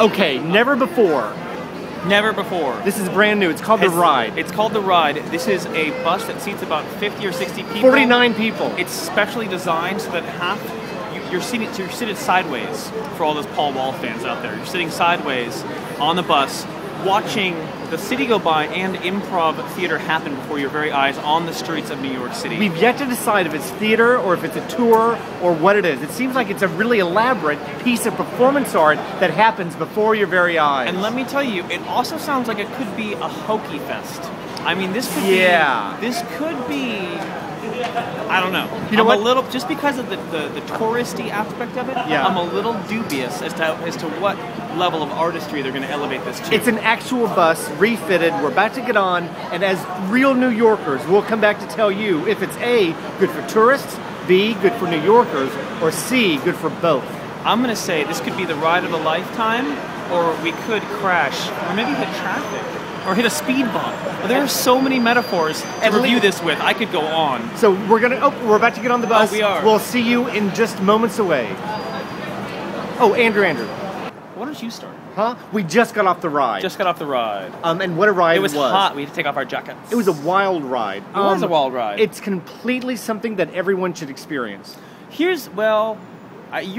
Okay, never before. Never before. This is brand new. It's called The Ride. It's called The Ride. This is a bus that seats about 50 or 60 people. 49 people. It's specially designed so that you're seated sideways for all those Paul Wall fans out there. You're sitting sideways on the bus, watching the city go by and improv theater happen before your very eyes on the streets of New York City. We've yet to decide if it's theater or if it's a tour or what it is. It seems like it's a really elaborate piece of performance art that happens before your very eyes. And let me tell you, it also sounds like it could be a hokey fest. I mean, this could be, I don't know. You know I'm a little, just because of the touristy aspect of it, I'm a little dubious as to what level of artistry they're going to elevate this to. It's an actual bus, refitted. We're about to get on, and as real New Yorkers, we'll come back to tell you if it's A, good for tourists, B, good for New Yorkers, or C, good for both. I'm going to say this could be the ride of a lifetime, or we could crash, or maybe hit traffic, or hit a speed bump. There are so many metaphors to review this with. I could go on. So we're about to get on the bus. Oh, we are. We'll see you in just moments away. Oh, Andrew. Why don't you start? Huh? We just got off the ride. Just got off the ride. And what a ride it was. It was hot. We had to take off our jackets. It was a wild ride. It was a wild ride. It's completely something that everyone should experience. You're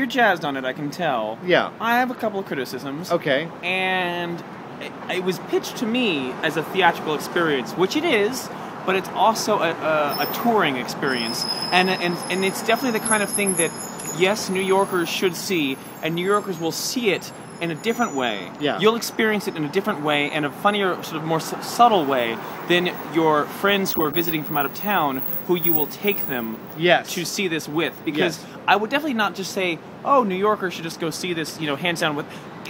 jazzed on it, I can tell. Yeah. I have a couple of criticisms. Okay. And it was pitched to me as a theatrical experience, which it is, but it's also a touring experience. And it's definitely the kind of thing that, yes, New Yorkers should see, and New Yorkers will see it in a different way. Yeah. You'll experience it in a different way, and a funnier, sort of more subtle way than your friends who are visiting from out of town, who you will take them to see this with. Because I would definitely not just say, oh, New Yorkers should just go see this, hands down.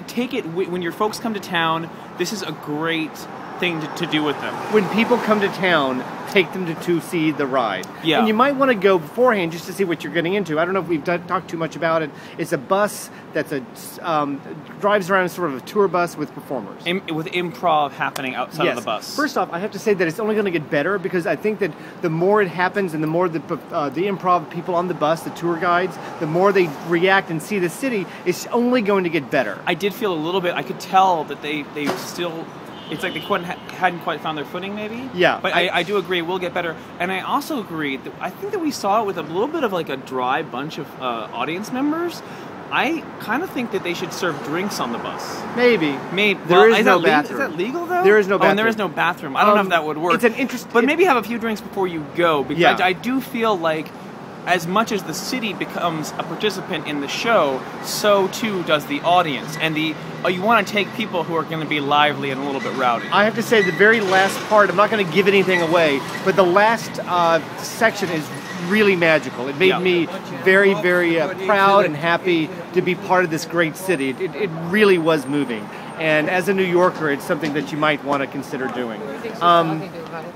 Take it when your folks come to town. This is a great thing to do with them. When people come to town, take them to see the ride. Yeah. And you might want to go beforehand just to see what you're getting into. I don't know if we've talked too much about it. It's a bus that's drives around sort of a tour bus with performers. With improv happening outside of the bus. First off, I have to say that it's only going to get better because I think that the more it happens and the more the improv people on the bus, the tour guides, the more they react and see the city, it's only going to get better. I did feel a little bit, I could tell that they still... It's like they hadn't quite found their footing, maybe? Yeah. But I do agree, it will get better. And I also agree, that I think that we saw it with a little bit of like a dry bunch of audience members. I kind of think that they should serve drinks on the bus. Maybe. There is no bathroom. Is that legal, though? There is no bathroom. Oh, and there is no bathroom. I don't know if that would work. It's an interesting... But maybe have a few drinks before you go. Because I do feel like as much as the city becomes a participant in the show, so too does the audience. And you want to take people who are going to be lively and a little bit rowdy. I have to say the very last part, I'm not going to give anything away, but the last section is really magical. It made me very, very proud and happy to be part of this great city. It really was moving. And as a New Yorker, it's something that you might want to consider doing.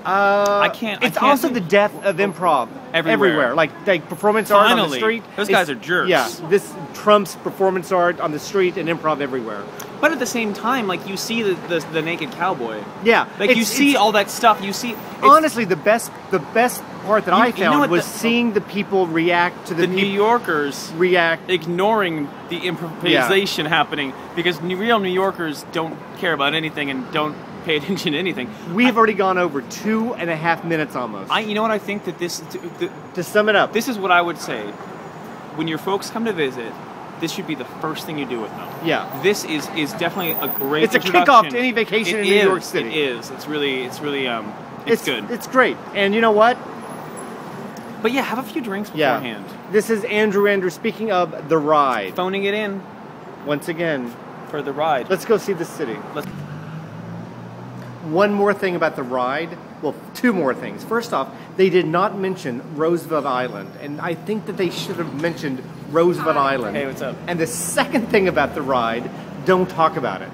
I can't. It's also the death of improv everywhere. Like performance art on the street. Those guys are jerks. Yeah, this trumps performance art on the street and improv everywhere. But at the same time, like you see the naked cowboy. Yeah, like you see all that stuff. You see. Honestly, the best part that I found was seeing the people react to the New Yorkers ignoring the improvisation happening, because real New Yorkers don't care about anything and don't pay attention to anything. We've already gone over 2.5 minutes almost. You know what I think that this to sum it up, this is what I would say. When your folks come to visit, this should be the first thing you do with them. Yeah. This is definitely a great It's a kickoff to any vacation in New York City. It is. It's really good. It's great. And you know what? But yeah, have a few drinks beforehand. This is Andrew speaking of The Ride. Phoning it in. Once again. For The Ride. Let's go see the city. One more thing about The Ride. Well, two more things. First off, they did not mention Roosevelt Island, and I think that they should have mentioned Roosevelt Island. Hey, what's up? And the second thing about The Ride, don't talk about it.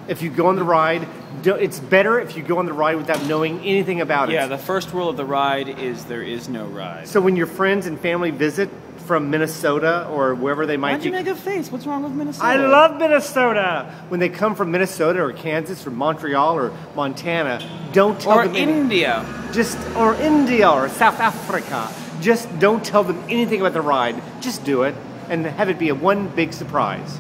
If you go on the ride, it's better if you go on the ride without knowing anything about it. Yeah, the first rule of The Ride is there is no ride. So when your friends and family visit from Minnesota or wherever they might Why'd you be. make a face? What's wrong with Minnesota? I love Minnesota. When they come from Minnesota or Kansas or Montreal or Montana, don't tell them India. Or India or South Africa. Just don't tell them anything about the ride. Just do it and have it be one big surprise.